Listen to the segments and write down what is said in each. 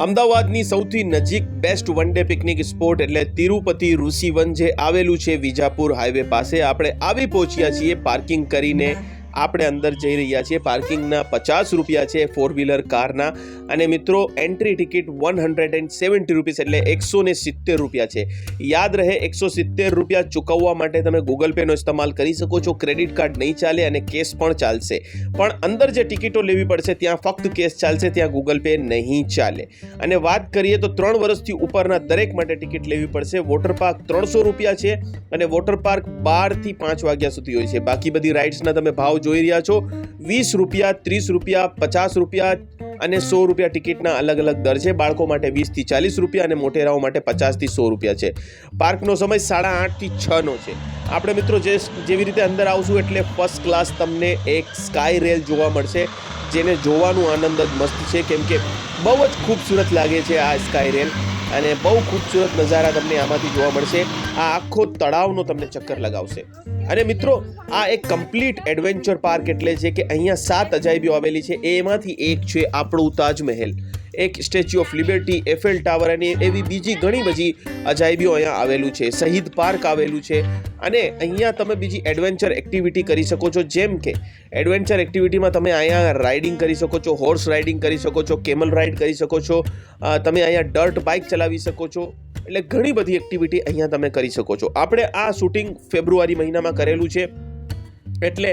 અમદાવાદની સૌથી નજીક best one day picnic spot એટલે તિરુપતિ ઋષિવન જે આવેલું છે વિજાપુર હાઈવે પાસે, આપણે આવી પહોંચ્યા છીએ પાર્કિંગ કરીને. આપણે અંદર જઈ રહ્યા છીએ. પાર્કિંગના 50 રૂપિયા છે ફોર વ્હીલર કારના. અને મિત્રો એન્ટ્રી ટિકિટ 170 રૂપીસ એટલે 170 રૂપિયા છે. યાદ રહે 170 રૂપિયા ચૂકવવા માટે તમે ગૂગલ પેનો ઇસ્તેમાલ કરી શકો છો. ક્રેડિટ કાર્ડ નહીં ચાલે અને કેશ પણ ચાલશે. પણ અંદર જે ટિકિટો લેવી પડશે ત્યાં ફક્ત કેશ ચાલશે, ત્યાં ગૂગલ પે નહીં ચાલે. અને વાત કરીએ તો 3 વર્ષથી ઉપરના દરેક માટે ટિકિટ લેવી પડશે. વોટર પાર્ક 300 રૂપિયા છે અને વોટર પાર્ક 12 થી 5 વાગ્યા સુધી હોય છે. બાકી બધી રાઇડ્સના તમે ભાવ જોઈ રહ્યા છો. 20 રૂપિયા, 30 રૂપિયા, 50 રૂપિયા અને 100 રૂપિયા ટિકિટના અલગ અલગ દર છે. બાળકો માટે 20 થી 40 રૂપિયા અને મોટેરાઓ માટે 50 થી 100 રૂપિયા છે. પાર્કનો સમય 8:30 થી 6 નો છે. આપણે મિત્રો જેવી રીતે અંદર આવશું એટલે ફર્સ્ટ ક્લાસ તમને એક સ્કાય રેલ જોવા મળશે, જેને જોવાનું આનંદ જ મસ્ત છે, કેમ કે બહુ જ ખૂબસૂરત લાગે છે આ સ્કાય રેલ અને બહુ ખૂબસૂરત નજારા તમને આમાંથી જોવા મળશે. આ આખો તળાવનો તમને ચક્કર લગાવશે. અને મિત્રો આ એક કમ્પ્લીટ એડવેન્ચર પાર્ક એટલે છે કે અહીંયા 7 અજાયબીઓ આવેલી છે. એમાંથી એક છે આપણું તાજમહેલ, એક સ્ટેચ્યુ ઓફ લિબર્ટી, એફેલ ટાવર અને એવી બીજી ઘણી બધી અજાયબીઓ અહીંયા આવેલું છે. શહીદ પાર્ક આવેલું છે. અને અહીંયા તમે બીજી એડવેન્ચર એક્ટિવિટી કરી શકો છો, જેમ કે એડવેન્ચર એક્ટિવિટીમાં તમે અહીંયા રાઇડિંગ કરી શકો છો, હોર્સ રાઇડિંગ કરી શકો છો, કેમલ રાઇડ કરી શકો છો, તમે અહીંયા ડર્ટ બાઇક ચલાવી શકો છો. એટલે ઘણી બધી એક્ટિવિટી અહીંયા તમે કરી શકો છો. આપણે આ શૂટિંગ ફેબ્રુઆરી મહિનામાં કરેલું છે એટલે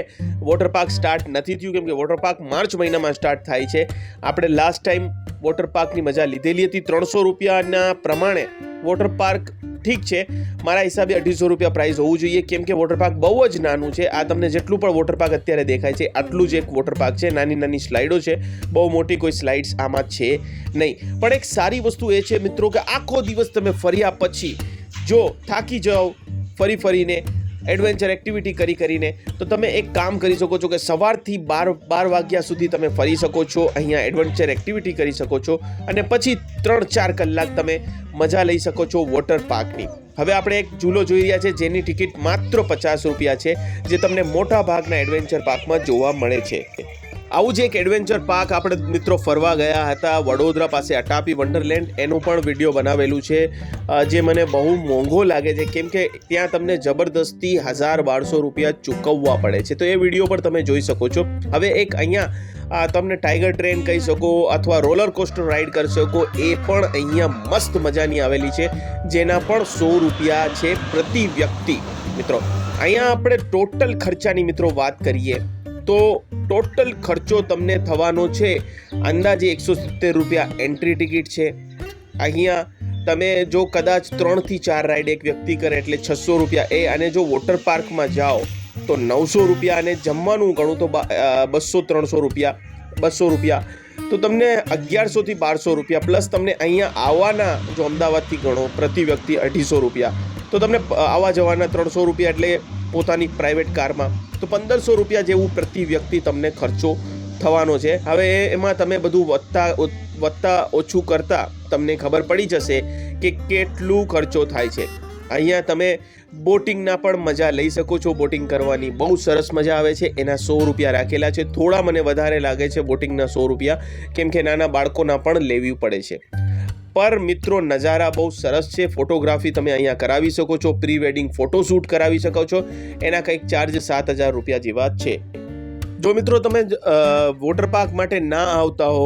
વોટર પાર્ક સ્ટાર્ટ નથી થયું, કેમ કે વોટર પાર્ક માર્ચ મહિનામાં સ્ટાર્ટ થાય છે. આપણે લાસ્ટ ટાઈમ વોટર પાર્કની મજા લીધેલી હતી. 300 રૂપિયાના પ્રમાણે વોટર પાર્ક ઠીક છે, મારા હિસાબે 250 રૂપિયા પ્રાઇસ હોવું જોઈએ, કેમ કે વોટર પાર્ક બહુ જ નાનું છે. આ તમને જેટલું પણ વોટર પાર્ક અત્યારે દેખાય છે આટલું જ એક વોટર પાર્ક છે. નાની નાની સ્લાઇડો છે, બહુ મોટી કોઈ સ્લાઇડ્સ આમાં છે નહીં. પણ એક સારી વસ્તુ એ છે મિત્રો કે આખો દિવસ તમે ફર્યા પછી જો થાકી જાઓ ફરીને એડવેન્ચર એક્ટિવિટી કરીને, તો તમે એક કામ કરી શકો છો કે સવારથી 12 વાગ્યા સુધી તમે ફરી શકો છો, અહીંયા એડવેન્ચર એક્ટિવિટી કરી શકો છો અને પછી 3-4 કલાક તમે મજા લઈ શકો છો વોટર પાર્કની. હવે આપણે એક ઝૂલો જોઈ રહ્યા છે જેની ટિકિટ માત્ર 50 રૂપિયા છે, જે તમને મોટા ભાગના એડવેન્ચર પાર્કમાં જોવા મળે છે. આવું જ એક એડવેન્ચર પાર્ક આપણે મિત્રો ફરવા ગયા હતા વડોદરા પાસે અટાપી વન્ડરલેન્ડ. એનું પણ વિડીયો બનાવેલું છે, જે મને બહુ મોંઘો લાગે છે, કેમ કે ત્યાં તમને જબરદસ્તી 1000-1200 રૂપિયા ચૂકવવા પડે છે. તો એ વિડીયો પણ તમે જોઈ શકો છો. હવે એક અહીંયા તમને ટાઈગર ટ્રેન કહી શકો અથવા રોલર કોસ્ટર રાઈડ કરી શકો, એ પણ અહીંયા મસ્ત મજાની આવેલી છે, જેના પણ 100 રૂપિયા છે પ્રતિ વ્યક્તિ. મિત્રો અહીંયા આપણે ટોટલ ખર્ચાની મિત્રો વાત કરીએ તો ટોટલ ખર્ચો તમને થવાનો છે અંદાજે 170 રૂપિયા એન્ટ્રી ટિકિટ છે. અહીંયા તમે જો કદાચ 3 થી 4 રાઈડ એક વ્યક્તિ કરે એટલે 600 રૂપિયા એ. અને જો વોટર પાર્કમાં જાઓ તો 900 રૂપિયા અને જમવાનું ગણું તો 200-300 રૂપિયા, 200 રૂપિયા તો તમને 1100 થી 1200 રૂપિયા પ્લસ તમને અહીંયા આવવાના જો અમદાવાદથી ગણો પ્રતિ વ્યક્તિ 250 રૂપિયા, તો તમને આવવા જવાના 300 રૂપિયા એટલે પોતાની પ્રાઇવેટ કારમાં તો 1500 રૂપિયા જેવું પ્રતિ વ્યક્તિ તમને ખર્ચો થવાનો છે. હવે એમાં તમે બધું વધતા ઓછું કરતા તમને ખબર પડી જશે કે કેટલું ખર્ચો થાય છે. અહીંયા તમે બોટિંગના પણ મજા લઈ શકો છો. બોટિંગ કરવાની બહુ સરસ મજા આવે છે. એના 100 રૂપિયા રાખેલા છે. થોડા મને વધારે લાગે છે બોટિંગના 100 રૂપિયા, કેમ કે નાના બાળકોના પણ લેવી પડે છે. પર મિત્રો નજારા બહુ સરસ છે. ફોટોગ્રાફી તમે અહીંયા કરાવી શકો છો, પ્રી વેડિંગ ફોટોશૂટ કરાવી શકો છો. એના કંઈક ચાર્જ 7000 રૂપિયા જેવા છે. જો મિત્રો તમે વોટર પાર્ક માટે ના આવતા હો,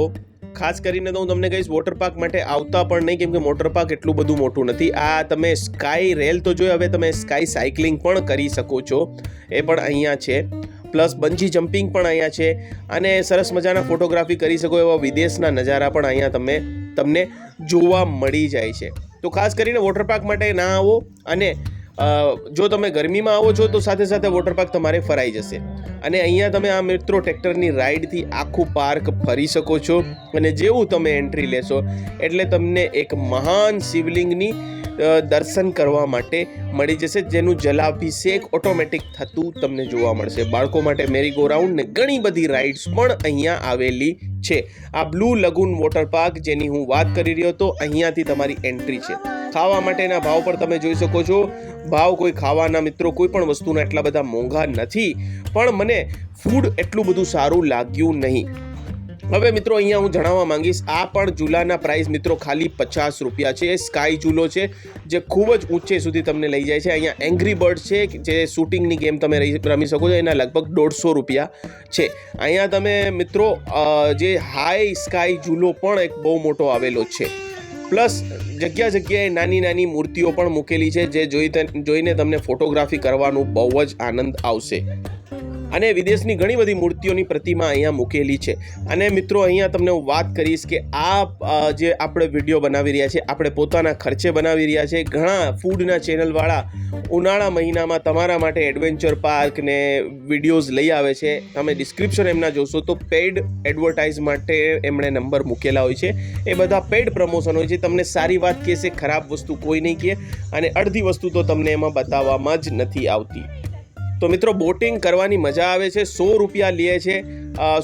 ખાસ કરીને તો હું તમને કહીશ વોટર પાર્ક માટે આવતા પણ નહીં, કેમ કે વોટર પાર્ક એટલું બધું મોટું નથી. આ તમે સ્કાય રેલ તો જોઈ, હવે તમે સ્કાય સાયકલિંગ પણ કરી શકો છો, એ પણ અહીંયા છે. પ્લસ બંજી જમ્પિંગ પણ અહીંયા છે અને સરસ મજાના ફોટોગ્રાફી કરી શકો એવા વિદેશના નજારા પણ અહીંયા તમને જોવા મળી જાય છે. તો ખાસ કરીને વોટર પાર્ક માટે ના આવો, અને જો તમે ગરમીમાં આવો છો તો સાથે સાથે વોટર પાર્ક તમારે ફરાઈ જશે. અને અહીંયા તમે આ મિત્રો ટ્રેક્ટરની રાઈડથી આખું પાર્ક ફરી શકો છો. અને જેવું તમે એન્ટ્રી લેશો એટલે તમને એક મહાન શિવલિંગની દર્શન કરવા માટે મળી જશે, જેનું જલાભિષેક ઓટોમેટિક થતું તમને જોવા મળશે. બાળકો માટે મેરી ગો રાઉન્ડ ને ઘણી બધી રાઇડ્સ પણ અહીંયા આવેલી છે. આ બ્લુ લગૂન વોટર પાર્ક જેની હું વાત કરી રહ્યો હતો, અહીંયાથી તમારી એન્ટ્રી છે. ખાવા માટેના ભાવ પણ તમે જોઈ શકો છો. ભાવ કોઈ ખાવાના મિત્રો કોઈ પણ વસ્તુના એટલા બધા મોંઘા નથી, પણ મને ફૂડ એટલું બધું સારું લાગ્યું નહીં. હવે મિત્રો અહીંયા હું જણાવવા માંગીશ, આ પણ ઝૂલાના પ્રાઇસ મિત્રો ખાલી 50 રૂપિયા છે. સ્કાય ઝૂલો છે જે ખૂબ જ ઊંચે સુધી તમને લઈ જાય છે. અહીંયા એંગ્રી બર્ડ છે જે શૂટિંગની ગેમ તમે રમી શકો છો, એના લગભગ 150 રૂપિયા છે. અહીંયા તમે મિત્રો જે હાઈ સ્કાય ઝૂલો પણ એક બહુ મોટો આવેલો છે. પ્લસ જગ્યાએ નાની નાની મૂર્તિઓ પણ મૂકેલી છે જે જોઈને તમને ફોટોગ્રાફી કરવાનું બહુ જ આનંદ આવશે. અને વિદેશની ઘણી બધી મૂર્તિઓની પ્રતિમા અહીંયા મૂકેલી છે. અને મિત્રો અહીંયા તમને હું વાત કરીશ કે આ જે આપણે વિડીયો બનાવી રહ્યા છે, આપણે પોતાના ખર્ચે બનાવી રહ્યા છે. ઘણા ફૂડના ચેનલવાળા ઉનાળા મહિનામાં તમારા માટે એડવેન્ચર પાર્ક ને વિડીયોઝ લઈ આવે છે. તમે ડિસ્ક્રિપ્શન એમના જોશો તો પેઇડ એડવર્ટાઇઝ માટે એમણે નંબર મૂકેલા હોય છે. એ બધા પેઇડ પ્રમોશન હોય છે. તમને સારી વાત કહેશે, ખરાબ વસ્તુ કોઈ નહીં કહે, અને અડધી વસ્તુ તો તમને એમાં બતાવવામાં જ નથી આવતી. તો મિત્રો બોટિંગ કરવાની મજા આવે છે. 100 રૂપિયા લે છે.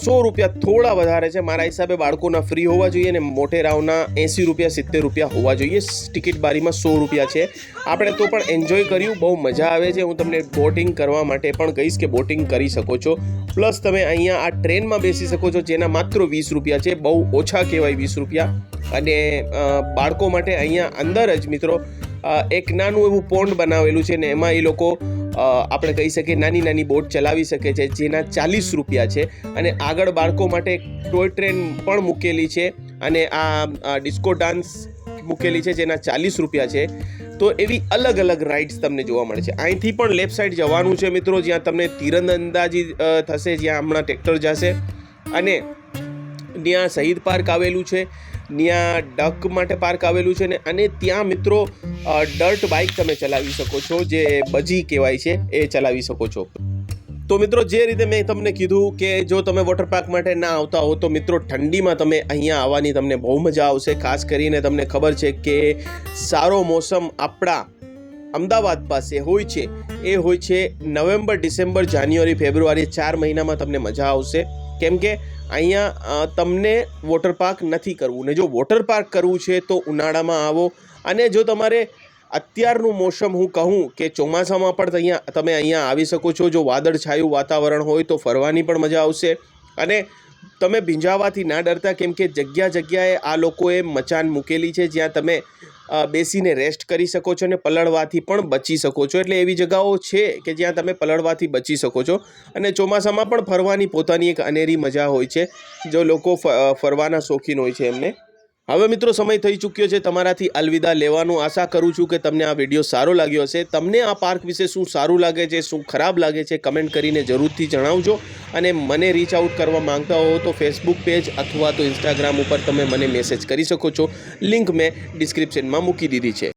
100 રૂપિયા થોડા વધારે છે. મારા હિસાબે બાળકોના ફ્રી હોવા જોઈએ અને મોટેરાઓના 80 રૂપિયા 70 રૂપિયા હોવા જોઈએ. ટિકિટ બારીમાં 100 રૂપિયા છે. આપણે તો પણ એન્જોય કર્યું, બહુ મજા આવે છે. હું તમને બોટિંગ કરવા માટે પણ કહીશ કે બોટિંગ કરી શકો છો. પ્લસ તમે અહીંયા આ ટ્રેનમાં બેસી શકો છો જેના માત્ર 20 રૂપિયા છે. બહુ ઓછા કહેવાય 20 રૂપિયા. અને બાળકો માટે અહીંયા અંદર જ મિત્રો એક નાનું એવું પોન્ડ બનાવેલું છે ને એમાં એ લોકો આપણે કહી શકીએ નાની નાની બોટ ચલાવી શકે છે જેના 40 રૂપિયા છે. અને આગળ બાળકો માટે ટોય ટ્રેન પણ મૂકેલી છે અને આ ડિસ્કો ડાન્સ મૂકેલી છે જેના 40 રૂપિયા છે. તો એવી અલગ અલગ રાઇડ્સ તમને જોવા મળે છે. અહીંથી પણ લેફ્ટ સાઈડ જવાનું છે મિત્રો, જ્યાં તમને તીરંદાજી થશે, જ્યાં હમણાં ટ્રેક્ટર જશે. અને ત્યાં શહીદ પાર્ક આવેલું છે, ત્યાં ડક માટે પાર્ક આવેલું છે ને, અને ત્યાં મિત્રો ડર્ટ બાઇક તમે ચલાવી શકો છો, જે બજી કહેવાય છે, એ ચલાવી શકો છો. તો મિત્રો જે રીતે મેં તમને કીધું કે જો તમે વોટર પાર્ક માટે ના આવતા હો તો મિત્રો ઠંડીમાં તમે અહીંયા આવવાની તમને બહુ મજા આવશે. ખાસ કરીને તમને ખબર છે કે સારો મોસમ આપણા અમદાવાદ પાસે હોય છે, એ હોય છે નવેમ્બર, ડિસેમ્બર, જાન્યુઆરી, ફેબ્રુઆરી. 4 મહિનામાં તમને મજા આવશે. કેમ કે અહીંયા તમને વોટર પાર્ક નથી કરવું ને જો વોટર પાર્ક કરવું છે તો ઉનાળામાં આવો. અને જો તમારે અત્યારનું મોસમ હું કહું કે ચોમાસામાં પણ તમે અહીંયા આવી શકો છો. જો વાદળછાયું વાતાવરણ હોય તો ફરવાની પણ મજા આવશે. અને તમે ભીંજાવાથી ના ડરતા, કેમ કે જગ્યાએ આ લોકોએ મચાન મૂકેલી છે જ્યાં તમે બેસીને રેસ્ટ કરી શકો છો અને પલળવાથી પણ બચી શકો છો. એટલે એવી જગાઓ છે કે જ્યાં તમે પલળવાથી બચી શકો છો. અને ચોમાસામાં પણ ફરવાની પોતાની એક અનેરી મજા હોય છે જો લોકો ફરવાના શોખીન હોય છે એમને. હવે મિત્રો સમય થઈ ચૂક્યો છે તમારાથી અલવિદા લેવાનું. આશા કરું છું કે તમને આ વિડીયો સારો લાગ્યો હશે. તમને આ પાર્ક વિશે શું સારું લાગે છે, શું ખરાબ લાગે છે, કમેન્ટ કરીને જરૂરથી જણાવજો. અને મને રીચ આઉટ કરવા માંગતા હો તો ફેસબુક પેજ અથવા તો ઇન્સ્ટાગ્રામ ઉપર તમે મને મેસેજ કરી શકો છો. લિંક મેં ડિસ્ક્રિપ્શનમાં મૂકી દીધી છે.